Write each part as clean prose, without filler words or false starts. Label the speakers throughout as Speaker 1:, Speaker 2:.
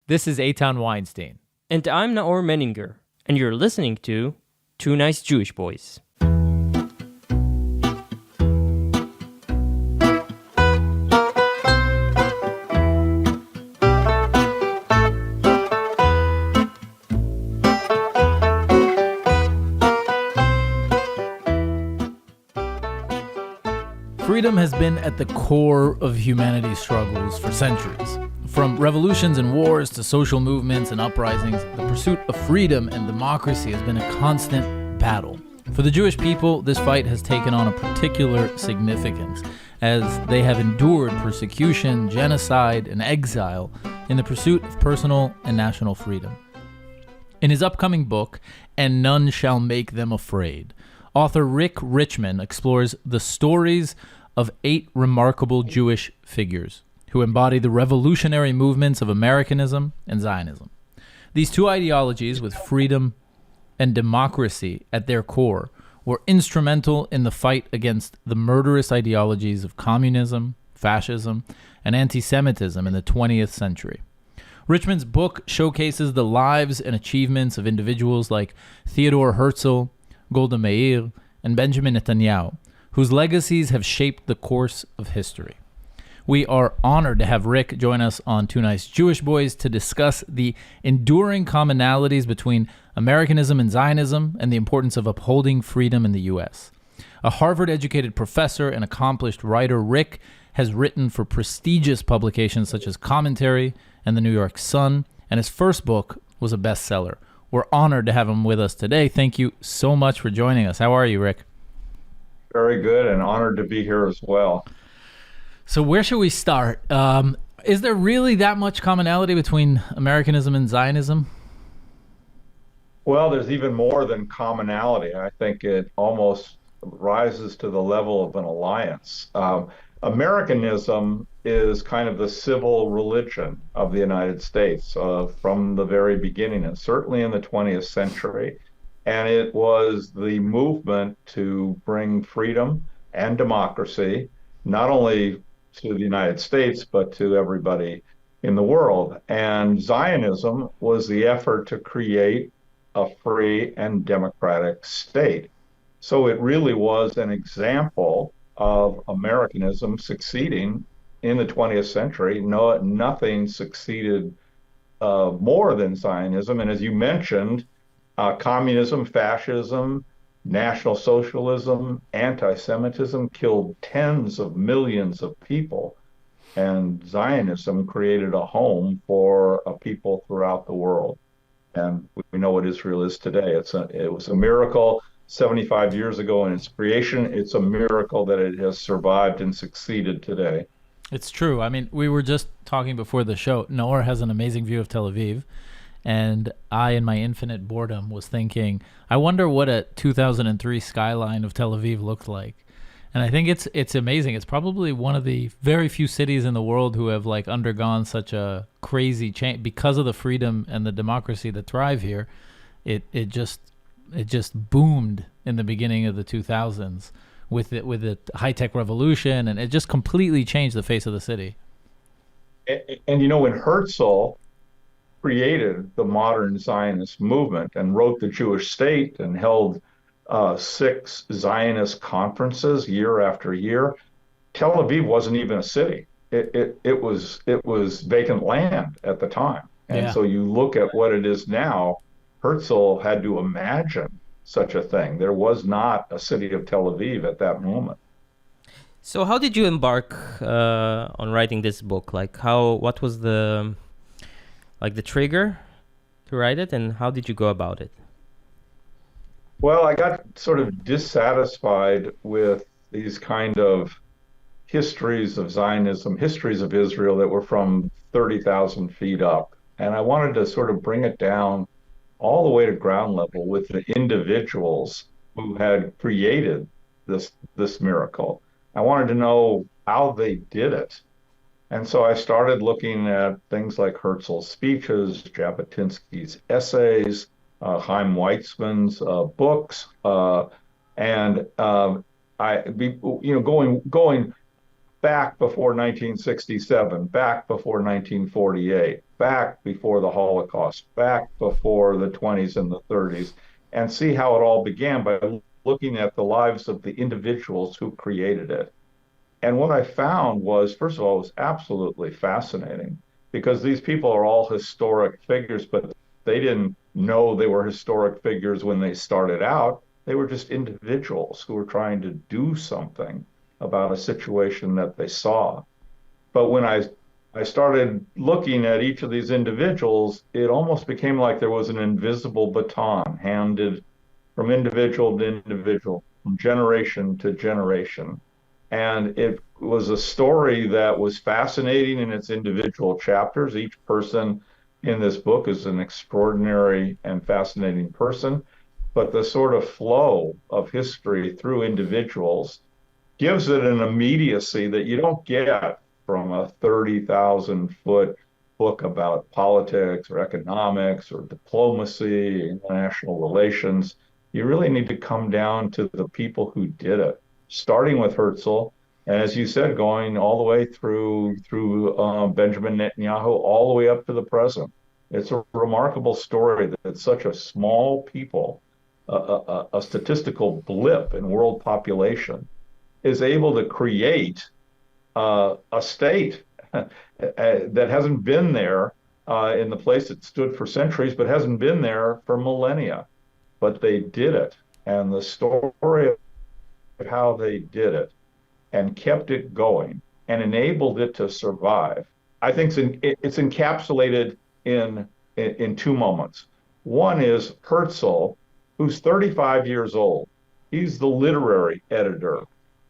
Speaker 1: This is Eitan Weinstein.
Speaker 2: And I'm Naor Menninger, and you're listening to Two Nice Jewish Boys.
Speaker 1: Freedom has been at the core of humanity's struggles for centuries. From revolutions and wars to social movements and uprisings, the pursuit of freedom and democracy has been a constant battle. For the Jewish people, this fight has taken on a particular significance, as they have endured persecution, genocide, and exile in the pursuit of personal and national freedom. In his upcoming book, And None Shall Make Them Afraid, author Rick Richman explores the stories of 8 remarkable Jewish figures who embody the revolutionary movements of Americanism and Zionism. These two ideologies, with freedom and democracy at their core, were instrumental in the fight against the murderous ideologies of communism, fascism, and antisemitism in the 20th century. Richman's book showcases the lives and achievements of individuals like Theodor Herzl, Golda Meir, and Benjamin Netanyahu, whose legacies have shaped the course of history. We are honored to have Rick join us on Two Nice Jewish Boys to discuss the enduring commonalities between Americanism and Zionism and the importance of upholding freedom in the U.S. A Harvard-educated professor and accomplished writer, Rick has written for prestigious publications such as Commentary and the New York Sun, and his first book was a bestseller. We're honored to have him with us today. Thank you so much for joining us. How are you, Rick?
Speaker 3: Very good, and honored to be here as well.
Speaker 1: So where should we start? Is there really that much commonality between Americanism and Zionism?
Speaker 3: Well, there's even more than commonality. I think it almost rises to the level of an alliance. Americanism is kind of the civil religion of the United States from the very beginning, and certainly in the 20th century. And it was the movement to bring freedom and democracy, not only to the United States, but to everybody in the world. And Zionism was the effort to create a free and democratic state. So it really was an example of Americanism succeeding in the 20th century. Nothing succeeded more than Zionism. And as you mentioned, communism, fascism, National Socialism, anti-Semitism killed tens of millions of people, and Zionism created a home for a people throughout the world. And we know what Israel is today. It was a miracle 75 years ago in its creation. It's a miracle that it has survived and succeeded today.
Speaker 1: It's true. I mean, we were just talking before the show. Noor has an amazing view of Tel Aviv. And I, in my infinite boredom, was thinking, I wonder what a 2003 skyline of Tel Aviv looked like. And I think it's amazing. It's probably one of the very few cities in the world who have like undergone such a crazy change because of the freedom and the democracy that thrive here. It just boomed in the beginning of the 2000s with the high-tech revolution, and it just completely changed the face of the city.
Speaker 3: And you know, when Herzl created the modern Zionist movement and wrote the Jewish state and held 6 Zionist conferences year after year, Tel Aviv wasn't even a city. It was vacant land at the time. And so you look at what it is now, Herzl had to imagine such a thing. There was not a city of Tel Aviv at that moment.
Speaker 2: So how did you embark on writing this book? What was the trigger to write it, and how did you go about it?
Speaker 3: Well, I got sort of dissatisfied with these kind of histories of Zionism, histories of Israel that were from 30,000 feet up. And I wanted to sort of bring it down all the way to ground level with the individuals who had created this miracle. I wanted to know how they did it. And so I started looking at things like Herzl's speeches, Jabotinsky's essays, Chaim Weizmann's books, and going back before 1967, back before 1948, back before the Holocaust, back before the 20s and the 30s, and see how it all began by looking at the lives of the individuals who created it. And what I found was, first of all, it was absolutely fascinating because these people are all historic figures, but they didn't know they were historic figures when they started out. They were just individuals who were trying to do something about a situation that they saw. But when I started looking at each of these individuals, it almost became like there was an invisible baton handed from individual to individual, from generation to generation. And it was a story that was fascinating in its individual chapters. Each person in this book is an extraordinary and fascinating person, but the sort of flow of history through individuals gives it an immediacy that you don't get from a 30,000 foot book about politics or economics or diplomacy, international relations. You really need to come down to the people who did it, starting with Herzl, and as you said, going all the way through Benjamin Netanyahu, all the way up to the present. It's a remarkable story that such a small people, a statistical blip in world population, is able to create a state that hasn't been there in the place it stood for centuries, but hasn't been there for millennia. But they did it. And the story of how they did it and kept it going and enabled it to survive, I think it's encapsulated in two moments. One is Herzl, who's 35 years old. He's the literary editor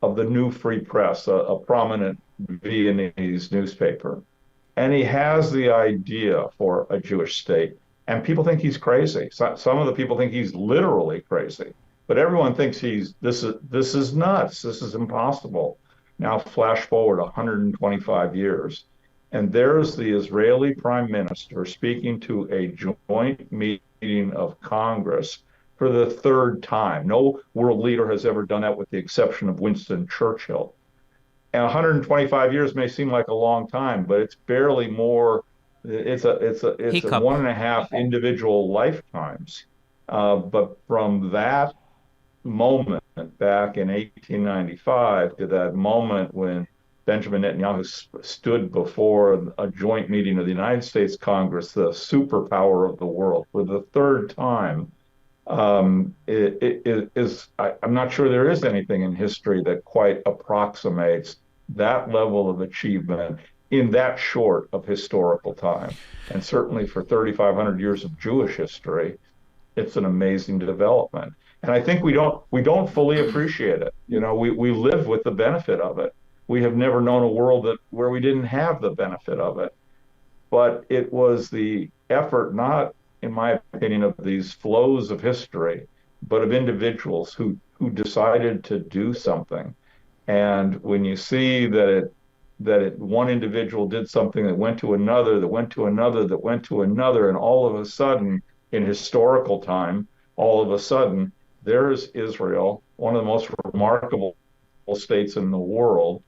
Speaker 3: of the New Free Press, a prominent Viennese newspaper. And he has the idea for a Jewish state. And people think he's crazy. Some of the people think he's literally crazy. But everyone thinks this is nuts. This is impossible. Now flash forward 125 years. And there's the Israeli prime minister speaking to a joint meeting of Congress for the third time. No world leader has ever done that with the exception of Winston Churchill. And 125 years may seem like a long time, but it's barely more. It's a 1.5 individual lifetimes. But from that moment back in 1895 to that moment when Benjamin Netanyahu stood before a joint meeting of the United States Congress, the superpower of the world, for the third time, I'm not sure there is anything in history that quite approximates that level of achievement in that short of historical time. And certainly for 3,500 years of Jewish history, it's an amazing development. And I think we don't fully appreciate it. You know, we live with the benefit of it. We have never known a world where we didn't have the benefit of it. But it was the effort, not in my opinion, of these flows of history, but of individuals who decided to do something. And when you see that one individual did something that went to another, that went to another, that went to another, and all of a sudden, in historical time, all of a sudden, there's Israel, one of the most remarkable states in the world,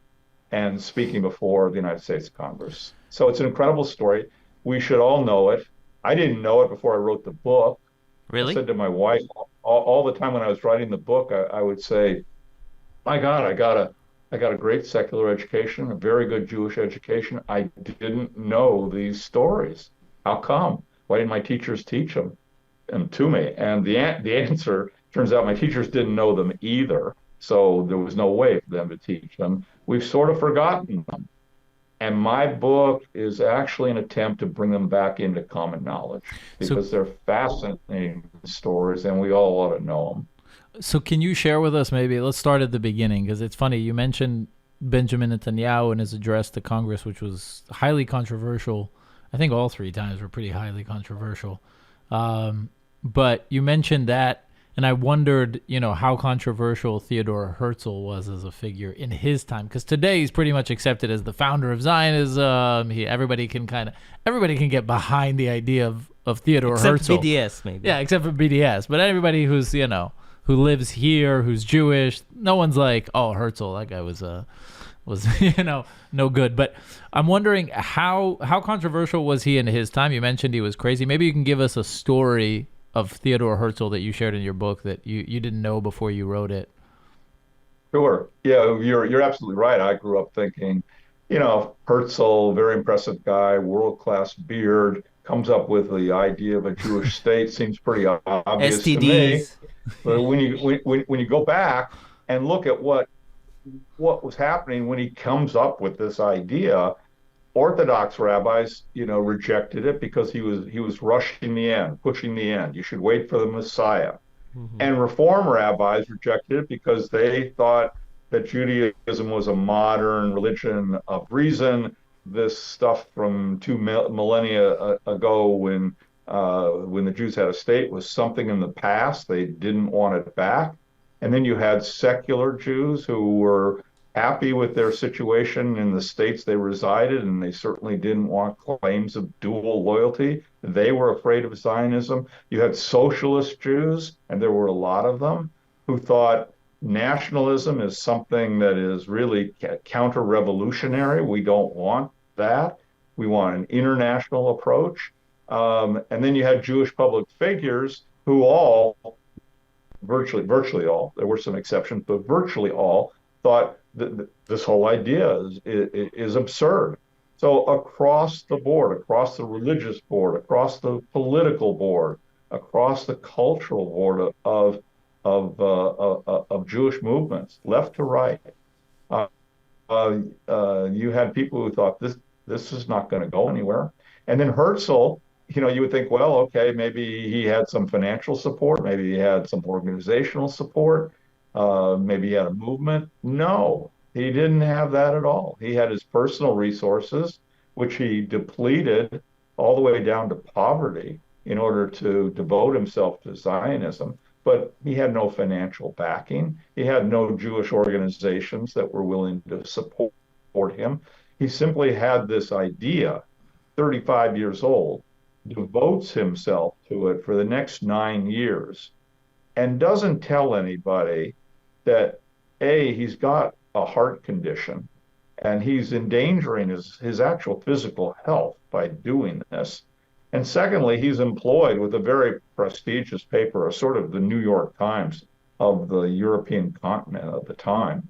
Speaker 3: and speaking before the United States Congress. So it's an incredible story. We should all know it. I didn't know it before I wrote the book.
Speaker 2: Really?
Speaker 3: I said to my wife all the time when I was writing the book, I would say, my God, I got a great secular education, a very good Jewish education. I didn't know these stories. How come? Why didn't my teachers teach them to me? And the answer, turns out my teachers didn't know them either. So there was no way for them to teach them. We've sort of forgotten them. And my book is actually an attempt to bring them back into common knowledge because they're fascinating stories and we all ought to know them.
Speaker 1: So can you share with us, maybe, let's start at the beginning, because it's funny, you mentioned Benjamin Netanyahu and his address to Congress, which was highly controversial. I think all three times were pretty highly controversial. But you mentioned that, and I wondered, how controversial Theodor Herzl was as a figure in his time, because today he's pretty much accepted as the founder of Zionism. Everybody can get behind the idea of Theodor Herzl.
Speaker 2: Except BDS, maybe.
Speaker 1: Yeah, except for BDS. But everybody who's who lives here, who's Jewish, no one's like, oh, Herzl, that guy was was no good. But I'm wondering how controversial was he in his time? You mentioned he was crazy. Maybe you can give us a story of Theodor Herzl that you shared in your book that you didn't know before you wrote it.
Speaker 3: Sure. Yeah, you're absolutely right. I grew up thinking, Herzl, very impressive guy, world-class beard, comes up with the idea of a Jewish state, seems pretty obvious to me.
Speaker 2: STDs.
Speaker 3: But when you go back and look at what was happening when he comes up with this idea, Orthodox rabbis, rejected it because he was rushing the end, pushing the end. You should wait for the Messiah. And Reform rabbis rejected it because they thought that Judaism was a modern religion of reason. This stuff from two millennia ago, when the Jews had a state, was something in the past. They didn't want it back. And then you had secular Jews who were happy with their situation in the states they resided, and they certainly didn't want claims of dual loyalty. They were afraid of Zionism. You had socialist Jews, and there were a lot of them, who thought nationalism is something that is really counter-revolutionary. We don't want that. We want an international approach. And then you had Jewish public figures who all, virtually all, there were some exceptions, but virtually all thought this whole idea is absurd. So across the board, across the religious board, across the political board, across the cultural board of Jewish movements, left to right, you had people who thought this is not going to go anywhere. And then Herzl, you would think, well, okay, maybe he had some financial support, maybe he had some organizational support. Maybe he had a movement. No, he didn't have that at all. He had his personal resources, which he depleted all the way down to poverty in order to devote himself to Zionism. But he had no financial backing. He had no Jewish organizations that were willing to support him. He simply had this idea, 35 years old, devotes himself to it for the next 9 years, and doesn't tell anybody that, A, he's got a heart condition and he's endangering his actual physical health by doing this. And secondly, he's employed with a very prestigious paper, a sort of the New York Times of the European continent at the time.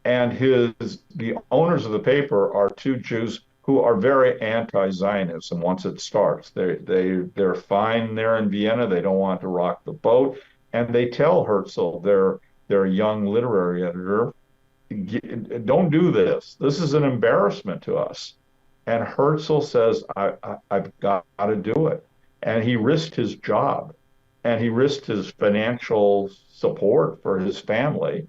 Speaker 3: And the owners of the paper are two Jews who are very anti-Zionism once it starts. They're fine there in Vienna. They don't want to rock the boat. And they tell Herzl, their young literary editor, don't do this. This is an embarrassment to us. And Herzl says, I've got to do it. And he risked his job, and he risked his financial support for his family.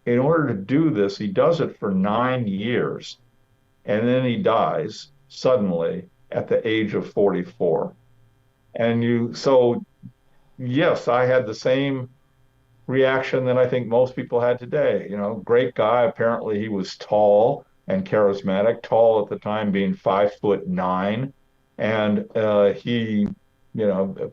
Speaker 3: In order to do this, he does it for 9 years. And then he dies suddenly at the age of 44. So yes, I had the same reaction that I think most people had today. Great guy. Apparently he was tall and charismatic, tall at the time being 5'9". And he,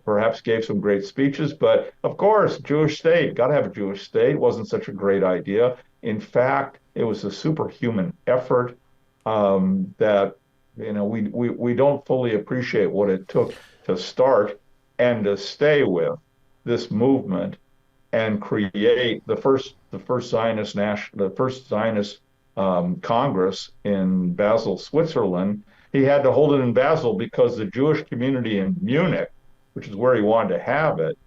Speaker 3: perhaps gave some great speeches, but of course, Jewish state, got to have a Jewish state, wasn't such a great idea. In fact, it was a superhuman effort that, we don't fully appreciate what it took to start and to stay with this movement and create the first Zionist Congress in Basel, Switzerland. He had to hold it in Basel because the Jewish community in Munich, which is where he wanted to have it,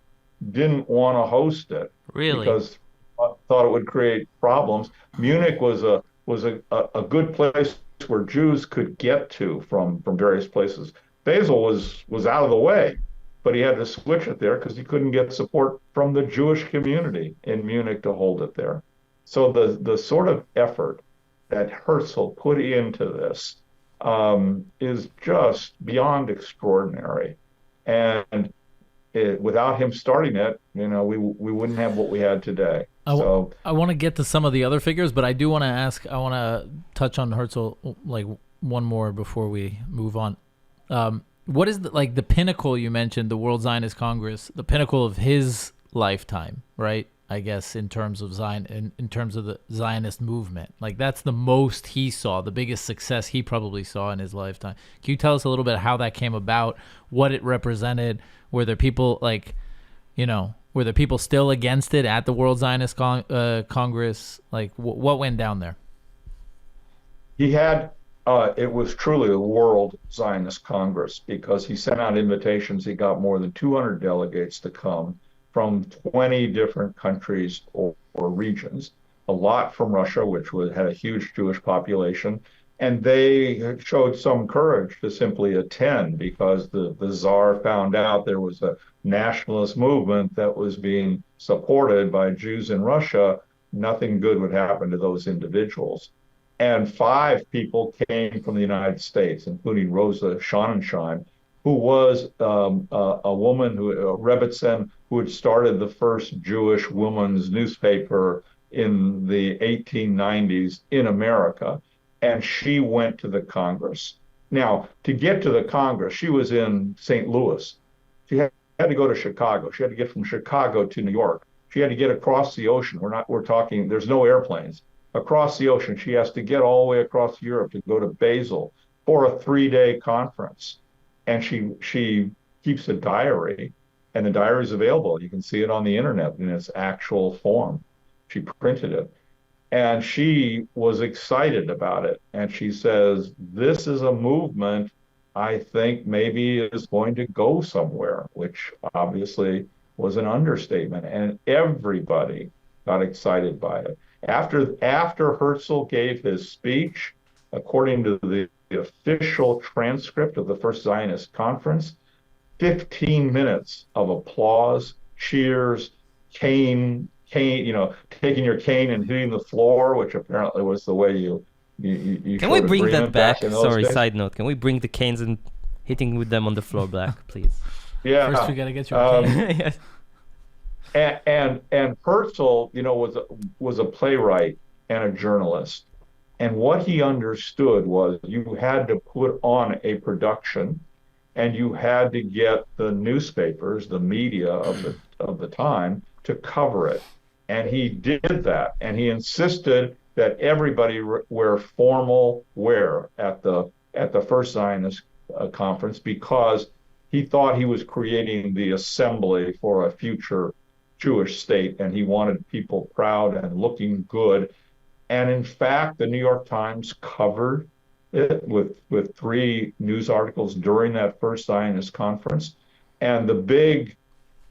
Speaker 3: didn't want to host it.
Speaker 2: Really?
Speaker 3: Because thought it would create problems. Munich was a good place where Jews could get to from various places. Basel was out of the way, but he had to switch it there because he couldn't get support from the Jewish community in Munich to hold it there. So the sort of effort that Herzl put into this is just beyond extraordinary. And without him starting it, we wouldn't have what we had today.
Speaker 1: I want to get to some of the other figures, but I do want to touch on Herzl like one more before we move on. What is the pinnacle you mentioned, the World Zionist Congress, the pinnacle of his lifetime, right? I guess, in terms of in terms of the Zionist movement. Like that's the most he saw, the biggest success he probably saw in his lifetime. Can you tell us a little bit how that came about, what it represented? Were there people were there people still against it at the World Zionist Congress? Like what went down there?
Speaker 3: He had, it was truly a World Zionist Congress because he sent out invitations. He got more than 200 delegates to come from 20 different countries or regions, a lot from Russia, which had a huge Jewish population. And they showed some courage to simply attend because the Tsar found out there was a nationalist movement that was being supported by Jews in Russia. Nothing good would happen to those individuals. And 5 people came from the United States, including Rosa Schonenschein, who was a woman, a Rebbetzin, who had started the first Jewish woman's newspaper in the 1890s in America. And she went to the Congress. Now, to get to the Congress, she was in St. Louis. She had to go to Chicago. She had to get from Chicago to New York. She had to get across the ocean. We're talking, there's no airplanes. Across the ocean, she has to get all the way across Europe to go to Basel for a 3-day conference. And she keeps a diary, and the diary is available. You can see it on the internet in its actual form. She printed it. And she was excited about it. And she says, this is a movement I think maybe is going to go somewhere, which obviously was an understatement. And everybody got excited by it. After Herzl gave his speech, according to the official transcript of the first Zionist conference, 15 minutes of applause, cheers, cane, taking your cane and hitting the floor, which apparently was the way you
Speaker 2: Can we bring that back? Sorry,
Speaker 3: days.
Speaker 2: side note. Can we bring the canes and hitting with them on the floor back, please?
Speaker 3: Yeah.
Speaker 1: First, we got to get you a cane.
Speaker 2: Yes.
Speaker 3: And Herzl, was a playwright and a journalist. And what he understood was you had to put on a production, and you had to get the newspapers, the media of the time, to cover it. And he did that, and he insisted that everybody wear formal wear at the first Zionist conference because he thought he was creating the assembly for a future Jewish state, and he wanted people proud and looking good. And in fact, the New York Times covered it with 3 news articles during that first Zionist conference. And the big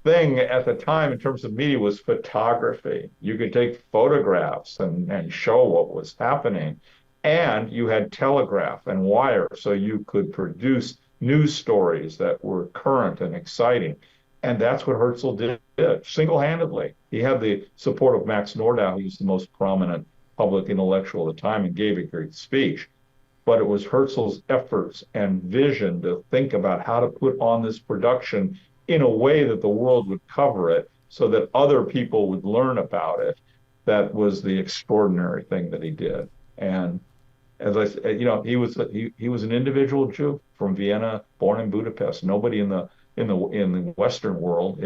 Speaker 3: thing at the time in terms of media was photography. You could take photographs and show what was happening. And you had telegraph and wire, so you could produce news stories that were current and exciting. And that's what Herzl did single-handedly. He had the support of Max Nordau, who's the most prominent public intellectual at the time, and gave a great speech. But it was Herzl's efforts and vision to think about how to put on this production in a way that the world would cover it so that other people would learn about it. That was the extraordinary thing that he did. And as I said, he was an individual Jew from Vienna, born in Budapest. Nobody in the Western world,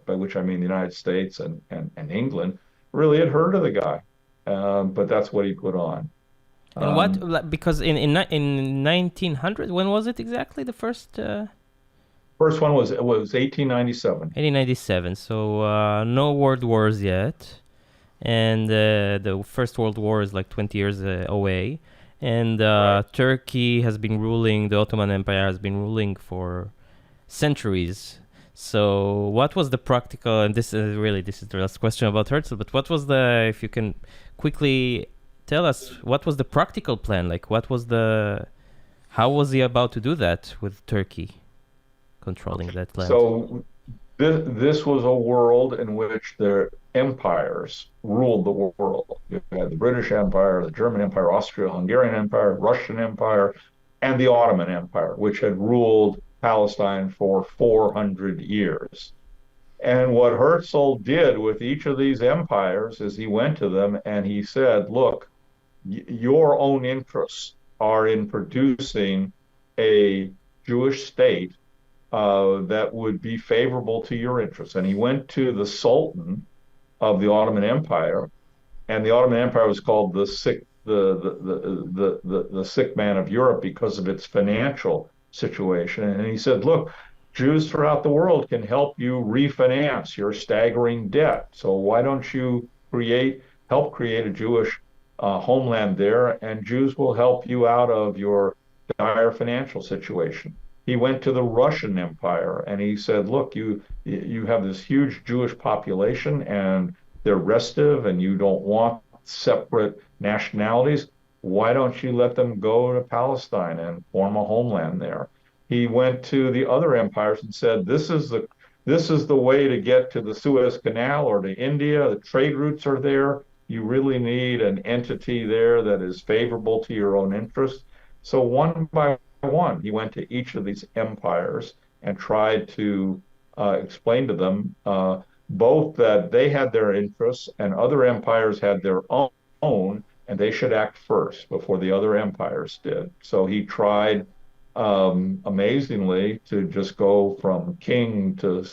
Speaker 3: by which I mean the United States and England, really had heard of the guy. But that's what he put on.
Speaker 2: And because in 1900, when was it exactly, the first?
Speaker 3: First one was 1897.
Speaker 2: 1897, so no world wars yet. And the First World War is like 20 years away. And
Speaker 3: Right.
Speaker 2: Turkey has been ruling, the Ottoman Empire has been ruling for centuries. So what was the practical, and this is the last question about Herzl, but what was if you can quickly tell us, what was the practical plan? Like how was he about to do that with Turkey controlling that land?
Speaker 3: So this was a world in which the empires ruled the world. You had the British Empire, the German Empire, Austro-Hungarian Empire, Russian Empire, and the Ottoman Empire, which had ruled Palestine for 400 years. And what Herzl did with each of these empires is he went to them and he said, look, your own interests are in producing a Jewish state that would be favorable to your interests. And he went to the Sultan of the Ottoman Empire, and the Ottoman Empire was called the sick man of Europe because of its financial situation. And he said, look, Jews throughout the world can help you refinance your staggering debt. So why don't you help create a Jewish homeland there, and Jews will help you out of your dire financial situation. He went to the Russian Empire and he said, look, you have this huge Jewish population and they're restive and you don't want separate nationalities. Why don't you let them go to Palestine and form a homeland there? He went to the other empires and said, this is the way to get to the Suez Canal or to India. The trade routes are there. You really need an entity there that is favorable to your own interests. So one by one, he went to each of these empires and tried to explain to them both that they had their interests and other empires had their own, and they should act first before the other empires did. So he tried, amazingly, to just go from king to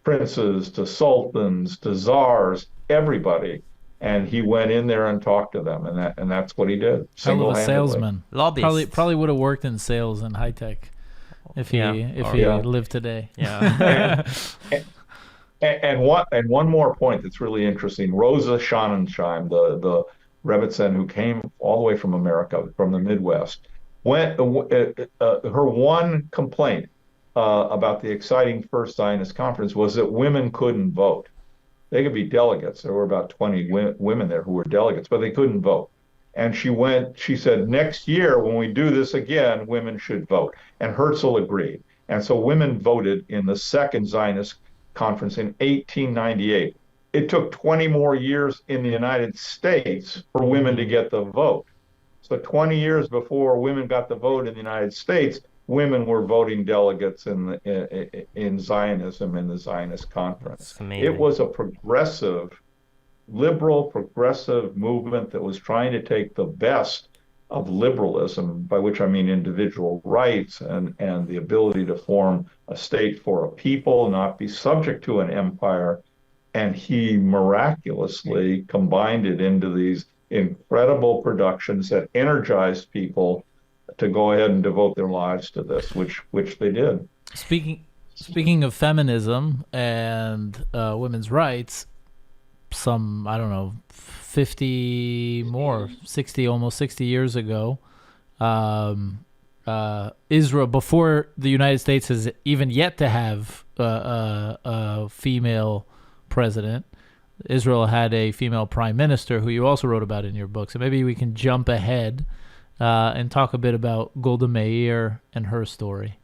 Speaker 3: princes to sultans to czars, everybody. And he went in there and talked to them, and that's what he did.
Speaker 1: Hell of a salesman.
Speaker 2: Lobbyist.
Speaker 1: Probably would have worked in sales and high tech if he lived today.
Speaker 2: Yeah.
Speaker 3: And one more point that's really interesting. Rosa Schonensheim, the Rebbitzin who came all the way from America, from the Midwest, her one complaint about the exciting first Zionist conference was that women couldn't vote. They could be delegates. There were about 20 women there who were delegates, but they couldn't vote. And she said, next year, when we do this again, women should vote. And Herzl agreed. And so women voted in the second Zionist conference in 1898. It took 20 more years in the United States for women to get the vote. So 20 years before women got the vote in the United States, women were voting delegates in Zionism in the Zionist conference. It was a liberal progressive movement that was trying to take the best of liberalism, by which I mean individual rights and the ability to form a state for a people, not be subject to an empire. And he miraculously combined it into these incredible productions that energized people to go ahead and devote their lives to this, which they did.
Speaker 1: Speaking of feminism and women's rights, some, I don't know, 60, almost 60 years ago, Israel, before the United States has even yet to have a female president, Israel had a female prime minister who you also wrote about in your book. So maybe we can jump ahead and talk a bit about Golda Meir and her story.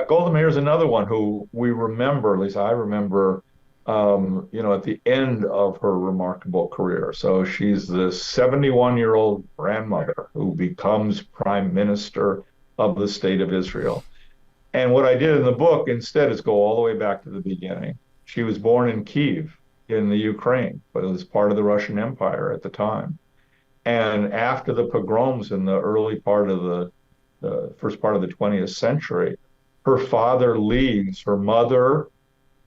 Speaker 3: Golda Meir is another one who we remember, at least I remember, at the end of her remarkable career. So she's this 71-year-old grandmother who becomes prime minister of the state of Israel. And what I did in the book instead is go all the way back to the beginning. She was born in Kyiv in the Ukraine, but it was part of the Russian Empire at the time. And after the pogroms in the early part of the first part of the 20th century, her father leaves her mother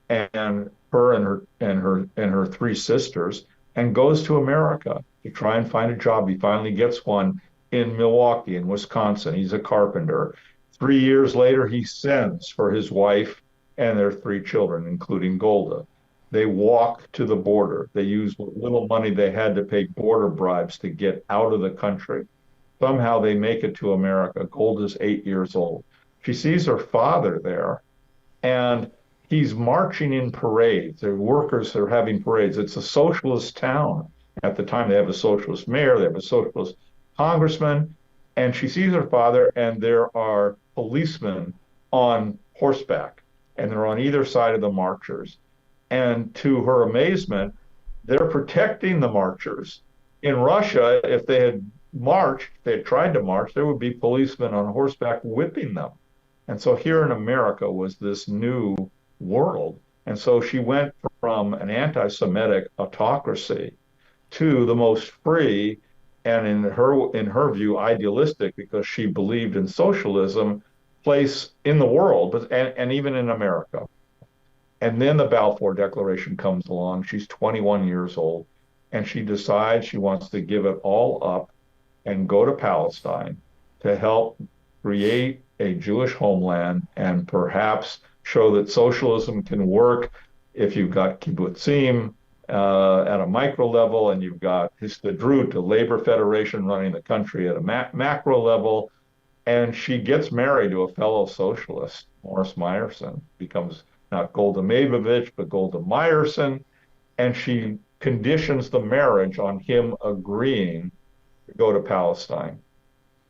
Speaker 3: and her and her three sisters and goes to America to try and find a job. He finally gets one in Milwaukee, in Wisconsin. He's a carpenter. 3 years later, he sends for his wife and their three children, including Golda. They walk to the border. They use what little money they had to pay border bribes to get out of the country. Somehow they make it to America. Golda's 8 years old. She sees her father there, and he's marching in parades. The workers are having parades. It's a socialist town. At the time, they have a socialist mayor, they have a socialist congressman, and she sees her father, and there are policemen on horseback, and they're on either side of the marchers. And to her amazement, they're protecting the marchers. In Russia, if they had tried to march, there would be policemen on horseback whipping them. And so here in America was this new world. And so she went from an anti-Semitic autocracy to the most free and in her view idealistic, because she believed in socialism, place in the world, and even in America. And then the Balfour Declaration comes along. She's 21 years old, and she decides she wants to give it all up and go to Palestine to help create a Jewish homeland and perhaps show that socialism can work if you've got kibbutzim at a micro level and you've got Histadrut, a labor federation running the country at a macro level. And she gets married to a fellow socialist, Morris Meyerson, becomes not Golda Meir, but Golda Meyerson, and she conditions the marriage on him agreeing to go to Palestine.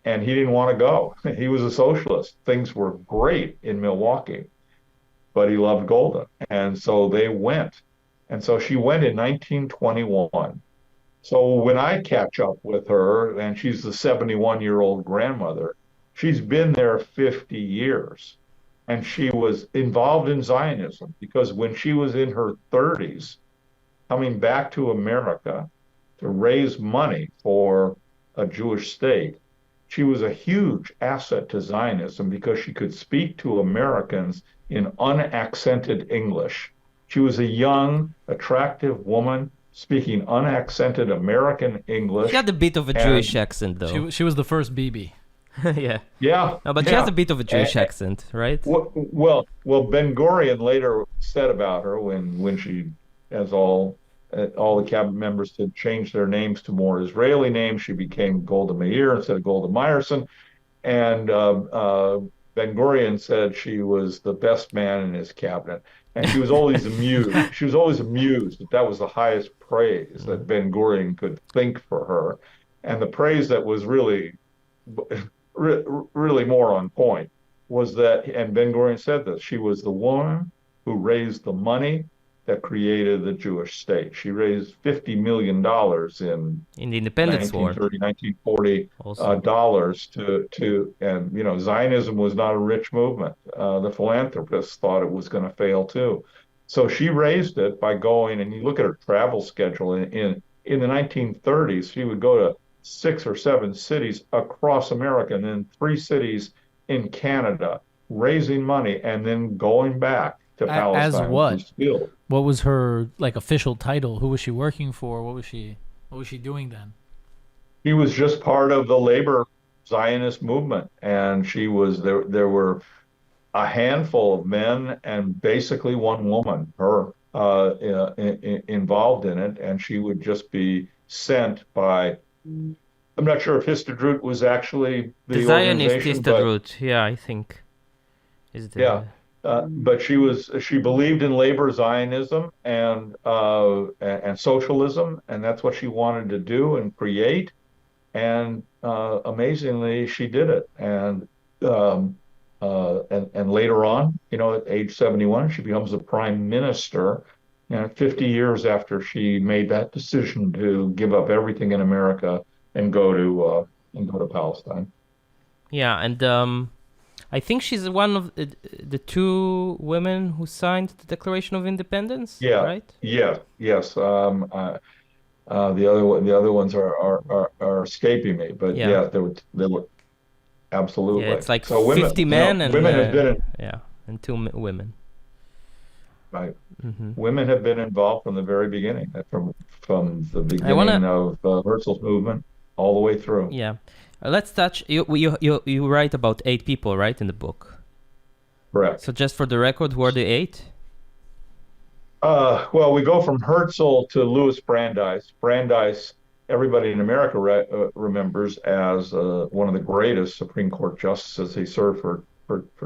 Speaker 3: And he didn't want to go. He was a socialist. Things were great in Milwaukee, but he loved Golda. And so they went. And so she went in 1921. So when I catch up with her, and she's the 71-year-old grandmother, she's been there 50 years. And she was involved in Zionism because when she was in her 30s, coming back to America to raise money for a Jewish state, she was a huge asset to Zionism because she could speak to Americans in unaccented English. She was a young, attractive woman speaking unaccented American English.
Speaker 2: She had a bit of a Jewish accent, though.
Speaker 1: She was the first Bibi.
Speaker 2: Yeah.
Speaker 3: Yeah.
Speaker 2: No, but she has a bit of a Jewish accent, right?
Speaker 3: Well, Ben Gurion later said about her when she, as all the cabinet members had changed their names to more Israeli names, she became Golda Meir instead of Golda Meyerson. And Ben Gurion said she was the best man in his cabinet. And she was always amused. She was always amused that was the highest praise that Ben Gurion could think for her. And the praise that was really more on point was that, and Ben Gurion said this, she was the woman who raised the money that created the Jewish state. She raised $50 million in
Speaker 2: the Independence War,
Speaker 3: 1940 dollars to and Zionism was not a rich movement. The philanthropists thought it was going to fail too. So she raised it by going, and you look at her travel schedule in the 1930s, she would go to 6 or 7 cities across America and then 3 cities in Canada, raising money and then going back to Palestine.
Speaker 1: As what? What was her official title? Who was she working for? What was she doing then?
Speaker 3: She was just part of the labor Zionist movement, and she was there. There were a handful of men and basically one woman, her, involved in it, and she would just be sent by. I'm not sure if Histadrut was actually the
Speaker 2: Zionist
Speaker 3: Histadrut.
Speaker 2: Yeah, I think.
Speaker 3: But she believed in labor Zionism and socialism, and that's what she wanted to do and create. And amazingly, she did it. And later on, at age 71, she becomes the prime minister. 50 years after she made that decision to give up everything in America and go to Palestine.
Speaker 2: Yeah, and I think she's one of the 2 women who signed the Declaration of Independence.
Speaker 3: Yeah.
Speaker 2: Right.
Speaker 3: Yeah. Yes. The other ones are escaping me, but yeah, they were absolutely.
Speaker 2: Yeah, it's like
Speaker 3: so
Speaker 2: 50 men and
Speaker 3: women have been
Speaker 2: and 2 women.
Speaker 3: Right.
Speaker 2: Mm-hmm.
Speaker 3: Women have been involved from the very beginning, from the beginning of Herzl's movement all the way through.
Speaker 2: Yeah. Let's touch. You write about 8 people, right, in the book?
Speaker 3: Correct.
Speaker 2: So just for the record, who are the 8?
Speaker 3: Well, we go from Herzl to Louis Brandeis. Brandeis, everybody in America remembers as one of the greatest Supreme Court justices. He served for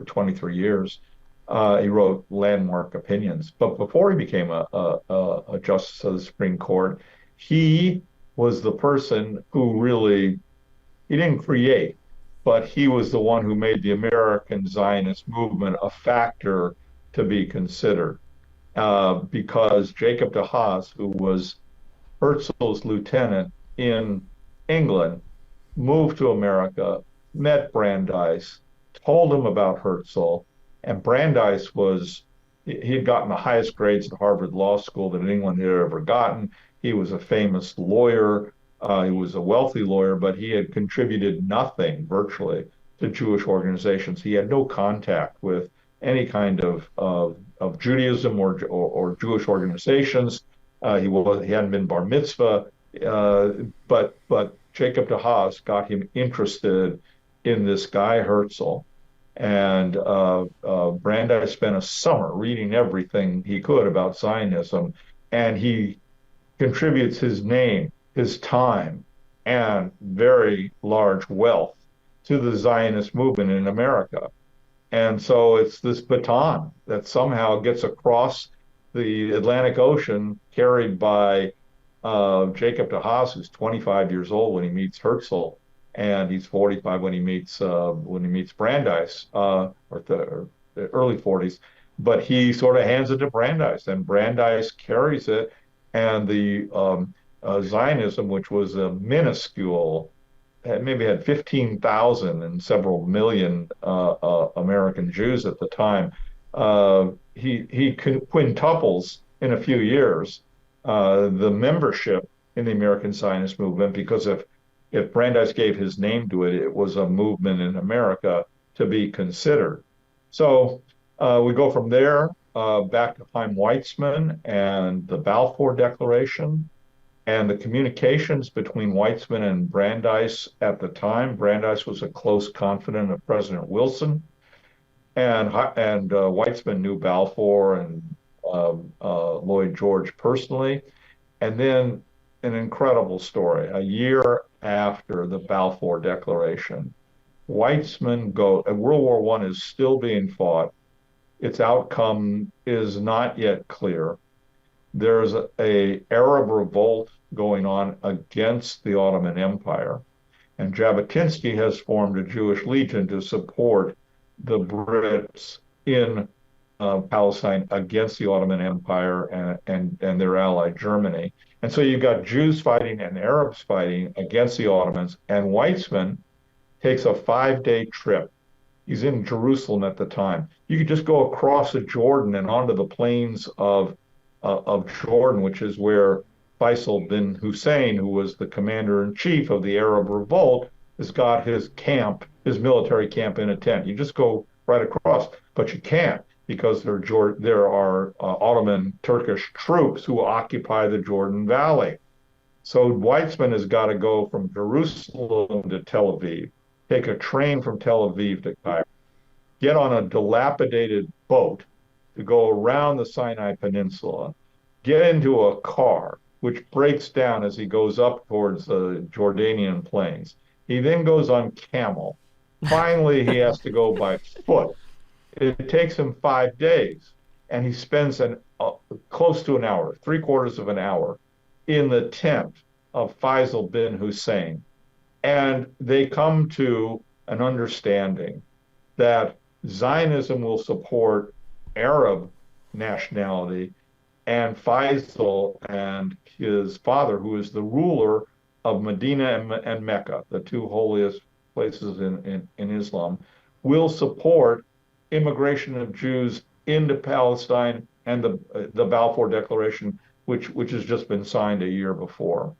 Speaker 3: 23 years. He wrote landmark opinions. But before he became a justice of the Supreme Court, he was the person who really, he didn't create, but he was the one who made the American Zionist movement a factor to be considered. Because Jacob de Haas, who was Herzl's lieutenant in England, moved to America, met Brandeis, told him about Herzl, and Brandeis he had gotten the highest grades at Harvard Law School that anyone had ever gotten. He was a famous lawyer. He was a wealthy lawyer, but he had contributed nothing virtually to Jewish organizations. He had no contact with any kind of Judaism or Jewish organizations. He hadn't been bar mitzvah, but Jacob de Haas got him interested in this guy Herzl, and Brandeis spent a summer reading everything he could about Zionism, and he contributes his name, his time, and very large wealth to the Zionist movement in America. And so it's this baton that somehow gets across the Atlantic Ocean, carried by Jacob de Haas, who's 25 years old when he meets Herzl, and he's 45 when he meets Brandeis, or the early 40s. But he sort of hands it to Brandeis, and Brandeis carries it, and the Zionism, which was a minuscule, maybe had 15,000 and several million American Jews at the time. He quintuples in a few years the membership in the American Zionist movement, because if Brandeis gave his name to it, it was a movement in America to be considered. So we go from there back to Chaim Weizmann and the Balfour Declaration and the communications between Weizmann and Brandeis at the time. Brandeis was a close confidant of President Wilson, and Weizmann knew Balfour and Lloyd George personally. And then an incredible story. A year after the Balfour Declaration, World War I is still being fought. Its outcome is not yet clear. There's a Arab revolt going on against the Ottoman Empire, and Jabotinsky has formed a Jewish Legion to support the Brits in Palestine against the Ottoman Empire and their ally Germany. And so you've got Jews fighting and Arabs fighting against the Ottomans, and Weizmann takes a 5-day trip. He's in Jerusalem at the time. You could just go across the Jordan and onto the plains of Jordan, which is where Faisal bin Hussein, who was the commander-in-chief of the Arab revolt, has got his camp, his military camp in a tent. You just go right across, but you can't, because there are Ottoman Turkish troops who occupy the Jordan Valley. So Weizmann has got to go from Jerusalem to Tel Aviv, take a train from Tel Aviv to Cairo, get on a dilapidated boat to go around the Sinai Peninsula, get into a car, which breaks down as he goes up towards the Jordanian plains. He then goes on camel. Finally, he has to go by foot. It takes him 5 days, and he spends close to an hour, 3/4 of an hour, in the tent of Faisal bin Hussein. And they come to an understanding that Zionism will support Arab nationality, and Faisal and his father, who is the ruler of Medina and Mecca, the two holiest places in Islam, will support immigration of Jews into Palestine and the Balfour Declaration, which has just been signed a year before.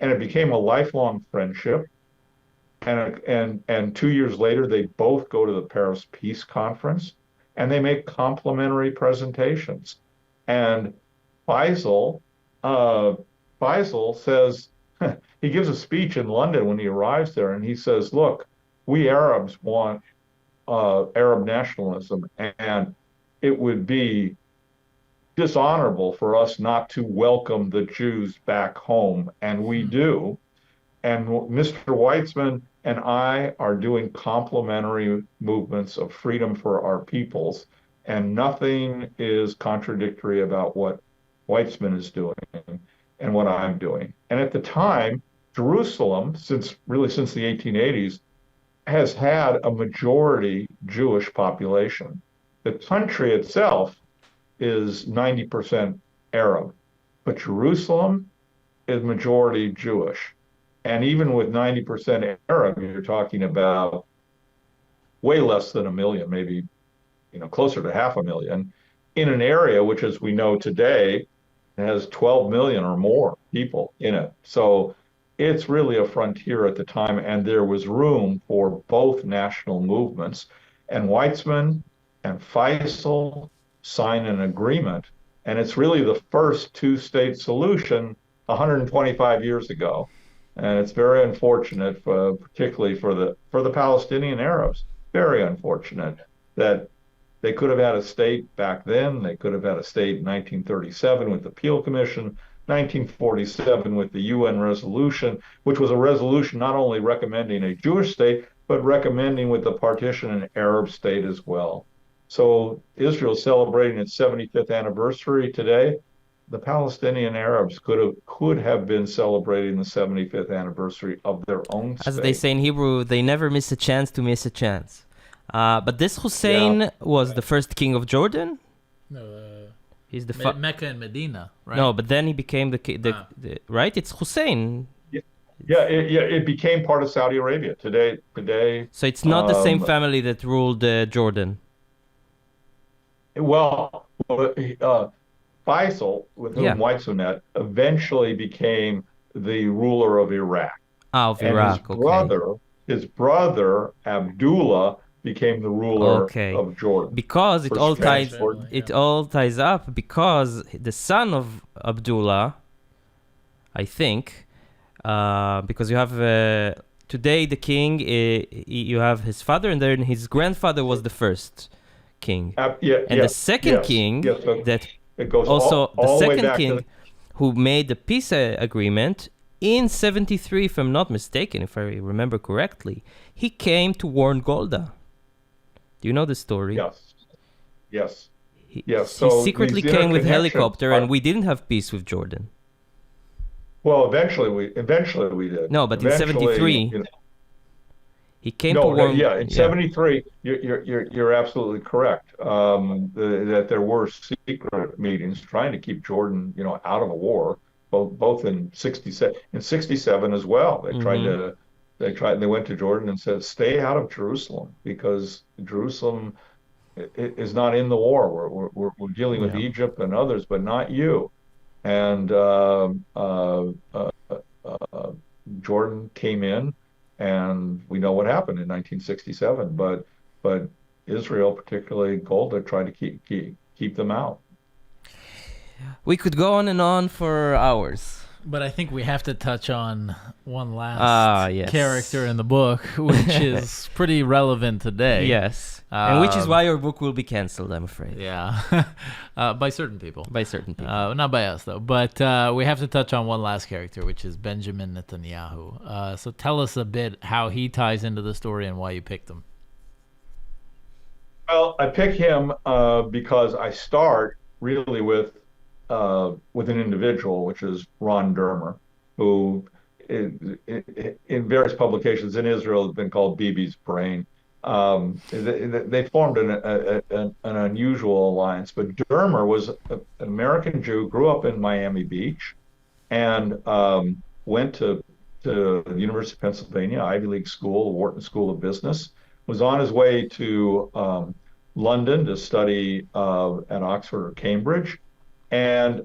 Speaker 3: And it became a lifelong friendship. And 2 years later, they both go to the Paris Peace Conference, and they make complimentary presentations. And Faisal says, he gives a speech in London when he arrives there, and he says, look, we Arabs want Arab nationalism, and it would be dishonorable for us not to welcome the Jews back home, and we do. And Mr. Weizmann and I are doing complementary movements of freedom for our peoples, and nothing is contradictory about what Weizmann is doing and what I'm doing. And at the time, Jerusalem, since the 1880s, has had a majority Jewish population. The country itself is 90% Arab, but Jerusalem is majority Jewish. And even with 90% Arab, you're talking about way less than 1 million, maybe closer to 500,000, in an area which, as we know today, has 12 million or more people in it. So it's really a frontier at the time, and there was room for both national movements. And Weizmann and Faisal sign an agreement. And it's really the first two-state solution 125 years ago. And it's very unfortunate, particularly for the Palestinian Arabs, very unfortunate that they could have had a state back then. They could have had a state in 1937 with the Peel Commission, 1947 with the UN resolution, which was a resolution not only recommending a Jewish state, but recommending with the partition an Arab state as well. So Israel is celebrating its 75th anniversary today. The Palestinian Arabs could have been celebrating the 75th anniversary of their own state.
Speaker 2: As they say in Hebrew, they never miss a chance to miss a chance. But this Hussein was the first king of Jordan?
Speaker 1: No,
Speaker 2: He's the
Speaker 1: Mecca and Medina, right?
Speaker 2: No, but then he became the right? It's Hussein.
Speaker 3: It became part of Saudi Arabia today.
Speaker 2: So it's not the same family that ruled Jordan.
Speaker 3: Well, Faisal, with whom White's met, eventually became the ruler of Iraq.
Speaker 2: Of Iraq,
Speaker 3: his brother Abdullah became the ruler of Jordan.
Speaker 2: Because it all ties up because the son of Abdullah, I think, because you have today the king, you have his father, and then his grandfather was the first king, the second king that
Speaker 3: it goes
Speaker 2: also
Speaker 3: all
Speaker 2: the
Speaker 3: way
Speaker 2: second
Speaker 3: back
Speaker 2: king who made the peace agreement in 73, if I'm not mistaken, if I remember correctly, he came to warn Golda. Do you know the story?
Speaker 3: Yes.
Speaker 2: He secretly came with helicopter, and we didn't have peace with Jordan.
Speaker 3: Well, eventually we did.
Speaker 2: No, but in 73, he came to warn.
Speaker 3: Yeah, in 73, you're absolutely correct. That there were secret meetings trying to keep Jordan, out of a war, both in 67 as well. They went to Jordan and said, stay out of Jerusalem because Jerusalem is not in the war. We're dealing with Egypt and others, but not you. And Jordan came in, and we know what happened in 1967. But Israel, particularly Golda, tried to keep them out.
Speaker 2: We could go on and on for hours.
Speaker 1: But I think we have to touch on one last character in the book, which is pretty relevant today.
Speaker 2: Yes. And which is why your book will be canceled, I'm afraid.
Speaker 1: Yeah. By certain people. Not by us, though. But we have to touch on one last character, which is Benjamin Netanyahu. So tell us a bit how he ties into the story and why you picked him.
Speaker 3: Well, I pick him because I start really with an individual, which is Ron Dermer, who in various publications in Israel has been called Bibi's brain. They formed an unusual alliance, but Dermer was an American Jew, grew up in Miami Beach, and went to the University of Pennsylvania, Ivy League school, Wharton School of Business, was on his way to London to study at Oxford or Cambridge, and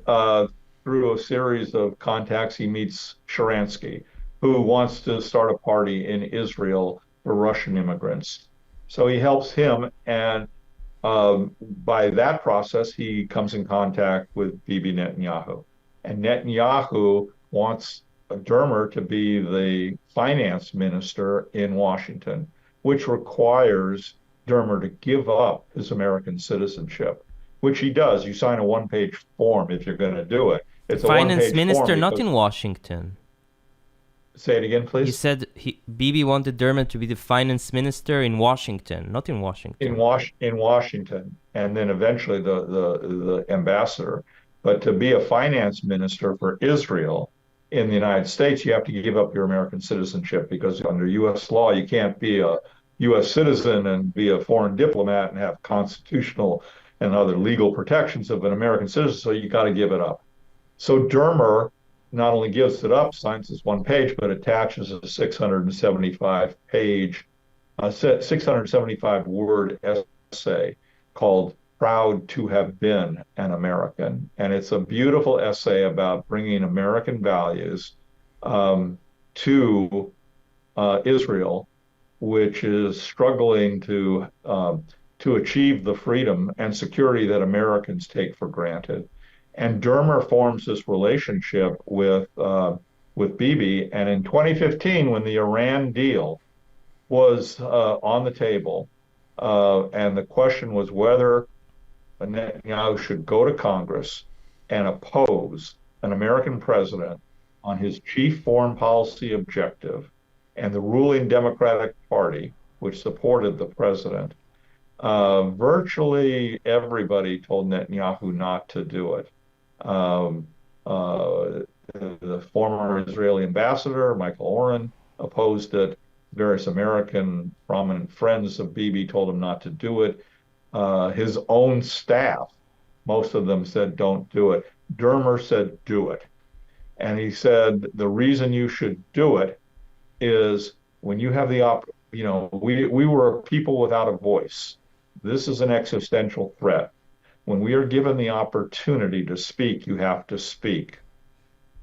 Speaker 3: through a series of contacts, he meets Sharansky, who wants to start a party in Israel for Russian immigrants. So he helps him, and by that process, he comes in contact with Bibi Netanyahu. And Netanyahu wants Dermer to be the finance minister in Washington, which requires Dermer to give up his American citizenship, which he does. You sign a one-page form if you're going to do it. It's a
Speaker 2: finance minister, not in Washington.
Speaker 3: Say it again, please.
Speaker 2: You said Bibi wanted Dermer to be the finance minister in Washington, not in Washington.
Speaker 3: In Washington, and then eventually the ambassador. But to be a finance minister for Israel in the United States, you have to give up your American citizenship, because under U.S. law, you can't be a U.S. citizen and be a foreign diplomat and have constitutional and other legal protections of an American citizen, so you got to give it up. So Dermer not only gives it up, signs this one page, but attaches a 675 word essay called Proud to Have Been an American. And it's a beautiful essay about bringing American values to Israel, which is struggling to to achieve the freedom and security that Americans take for granted. And Dermer forms this relationship with Bibi. And in 2015, when the Iran deal was on the table, and the question was whether Netanyahu should go to Congress and oppose an American president on his chief foreign policy objective, and the ruling Democratic Party, which supported the president, virtually everybody told Netanyahu not to do it. The former Israeli ambassador, Michael Oren, opposed it. Various American prominent friends of Bibi told him not to do it. His own staff, most of them said, don't do it. Dermer said, do it. And he said, the reason you should do it is when you have we were people without a voice. This is an existential threat. When we are given the opportunity to speak, you have to speak.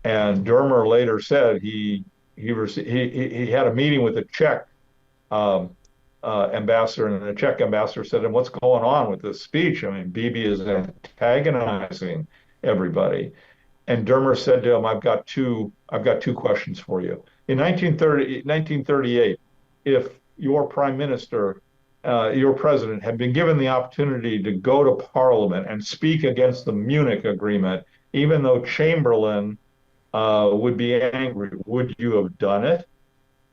Speaker 3: And Dermer later said he had a meeting with a Czech ambassador, and the Czech ambassador said, "And what's going on with this speech? I mean, Bibi is antagonizing everybody." And Dermer said to him, I've got two questions for you. In 1938, if your prime minister, your president, had been given the opportunity to go to Parliament and speak against the Munich Agreement, even though Chamberlain would be angry, would you have done it?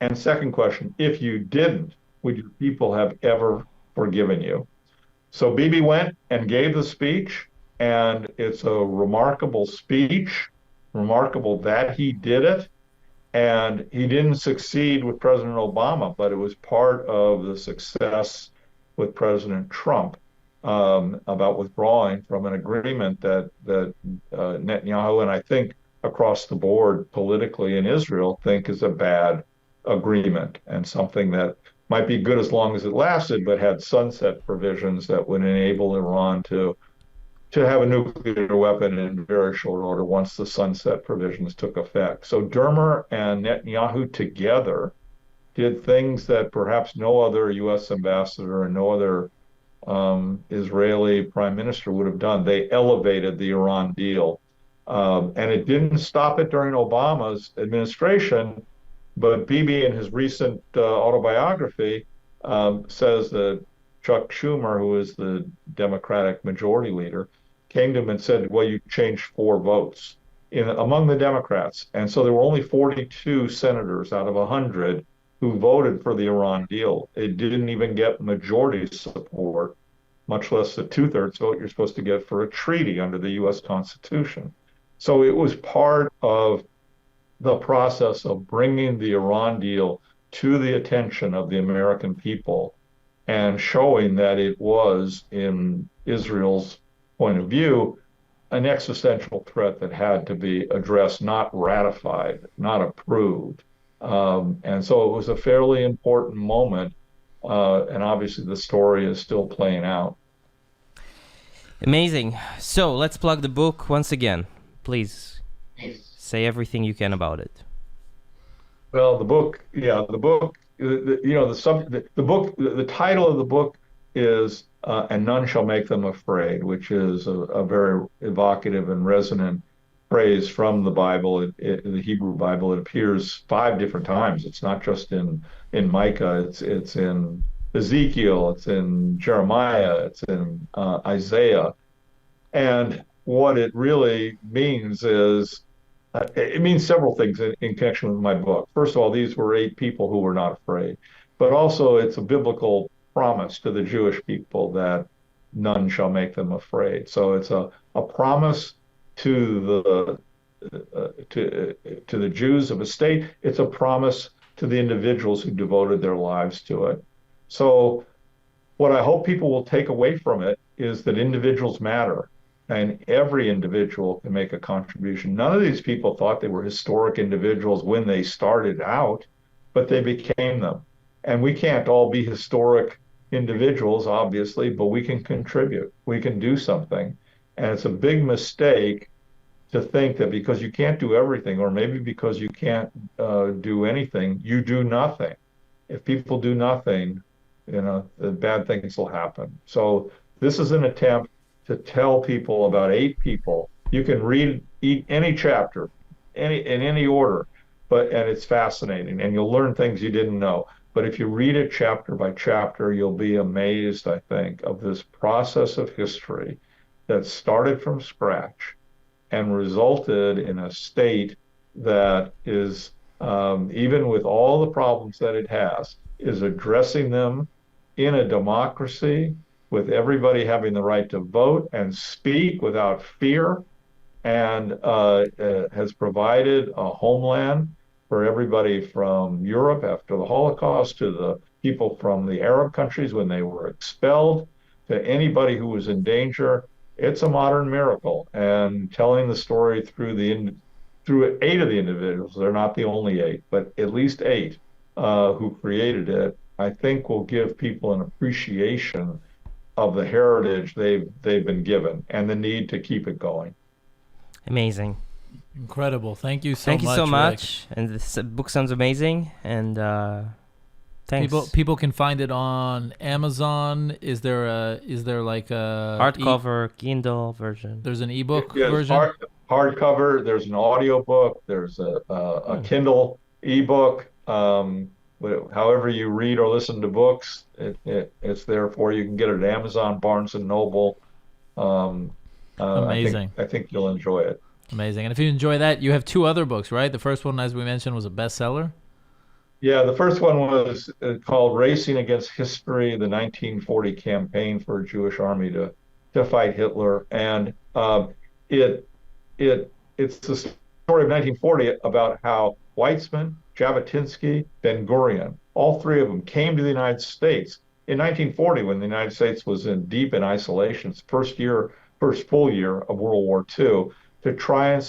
Speaker 3: And second question, if you didn't, would your people have ever forgiven you? So Bibi went and gave the speech, and it's a remarkable speech, remarkable that he did it. And he didn't succeed with President Obama, but it was part of the success with President Trump about withdrawing from an agreement that Netanyahu and I think across the board politically in Israel think is a bad agreement and something that might be good as long as it lasted, but had sunset provisions that would enable Iran to have a nuclear weapon in very short order once the sunset provisions took effect. So Dermer and Netanyahu together did things that perhaps no other U.S. ambassador and no other Israeli prime minister would have done. They elevated the Iran deal. And it didn't stop it during Obama's administration, but Bibi in his recent autobiography says that Chuck Schumer, who is the Democratic majority leader, came to him and said, well, you changed 4 votes among the Democrats. And so there were only 42 senators out of 100 who voted for the Iran deal. It didn't even get majority support, much less the 2/3 vote you're supposed to get for a treaty under the U.S. Constitution. So it was part of the process of bringing the Iran deal to the attention of the American people and showing that it was, in Israel's point of view, an existential threat that had to be addressed, not ratified, not approved. And so it was a fairly important moment, and obviously the story is still playing out.
Speaker 2: Amazing. So let's plug the book once again. Please say everything you can about it.
Speaker 3: Well, the book, the title of the book is "And None Shall Make Them Afraid," which is a very evocative and resonant phrase from the Bible, the Hebrew Bible. It appears 5 different times. It's not just in Micah. It's in Ezekiel. It's in Jeremiah. It's in Isaiah. And what it really means is, it means several things in connection with my book. First of all, these were 8 people who were not afraid. But also, it's a biblical promise to the Jewish people that none shall make them afraid. So it's a promise to the Jews of a state. It's a promise to the individuals who devoted their lives to it. So what I hope people will take away from it is that individuals matter, and every individual can make a contribution. None of these people thought they were historic individuals when they started out, but they became them. And we can't all be historic individuals, obviously, but we can contribute. We can do something. And it's a big mistake to think that because you can't do everything, or maybe because you can't do anything, you do nothing. If people do nothing, bad things will happen. So this is an attempt to tell people about 8 people. You can read any chapter, in any order, and it's fascinating, and you'll learn things you didn't know. But if you read it chapter by chapter, you'll be amazed, I think, of this process of history that started from scratch and resulted in a state that is, even with all the problems that it has, is addressing them in a democracy with everybody having the right to vote and speak without fear, and has provided a homeland for everybody from Europe after the Holocaust to the people from the Arab countries when they were expelled to anybody who was in danger. It's a modern miracle, and telling the story through 8 of the individuals, they're not the only 8, but at least 8 who created it, I think will give people an appreciation of the heritage they've been given and the need to keep it going.
Speaker 2: Amazing.
Speaker 1: Incredible. Thank you so much.
Speaker 2: Thank you so
Speaker 1: Rick.
Speaker 2: much. And this book sounds amazing. And thanks.
Speaker 1: People can find it on Amazon. Is there like a
Speaker 2: hardcover, Kindle version?
Speaker 1: There's an ebook
Speaker 3: Yes,
Speaker 1: version.
Speaker 3: Hardcover. There's an audio book. There's a Kindle ebook. However you read or listen to books, it's there for you. You can get it at Amazon, Barnes and Noble.
Speaker 1: Amazing.
Speaker 3: I think you'll enjoy it.
Speaker 1: Amazing. And if you enjoy that, you have 2 other books, right? The first one, as we mentioned, was a bestseller.
Speaker 3: Yeah, the first one was called Racing Against History, the 1940 Campaign for a Jewish Army to fight Hitler. And it's the story of 1940 about how Weizmann, Jabotinsky, Ben-Gurion, all 3 of them came to the United States in 1940 when the United States was deep in isolation, its first full year of World War II, to try and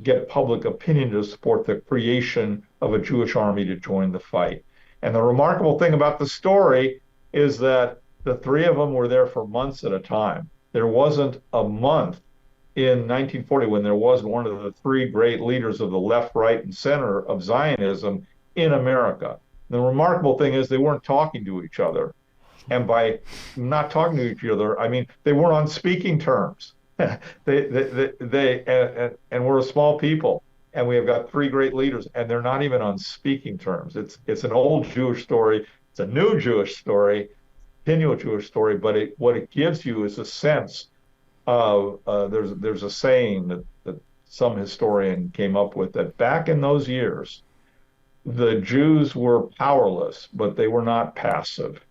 Speaker 3: get public opinion to support the creation of a Jewish army to join the fight. And the remarkable thing about the story is that the 3 of them were there for months at a time. There wasn't a month in 1940 when there was one of the 3 great leaders of the left, right, and center of Zionism in America. The remarkable thing is they weren't talking to each other. And by not talking to each other, I mean, they weren't on speaking terms. And we're a small people, and we have got 3 great leaders, and they're not even on speaking terms. It's an old Jewish story. It's a new Jewish story, continual Jewish story. But what it gives you is a sense of there's a saying that some historian came up with, that back in those years, the Jews were powerless, but they were not passive.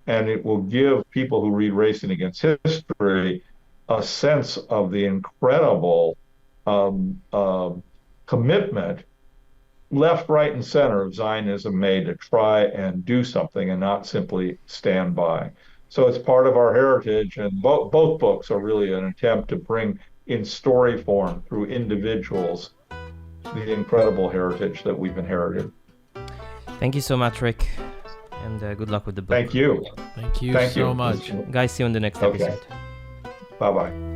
Speaker 3: And it will give people who read Racing Against History a sense of the incredible commitment left, right, and center of Zionism made to try and do something and not simply stand by. So it's part of our heritage, and both books are really an attempt to bring in story form through individuals the incredible heritage that we've inherited.
Speaker 2: Thank you so much, Rick, and good luck with the book.
Speaker 3: Thank you.
Speaker 1: Thank you so much.
Speaker 2: Guys, see you on the next episode.
Speaker 3: Bye-bye.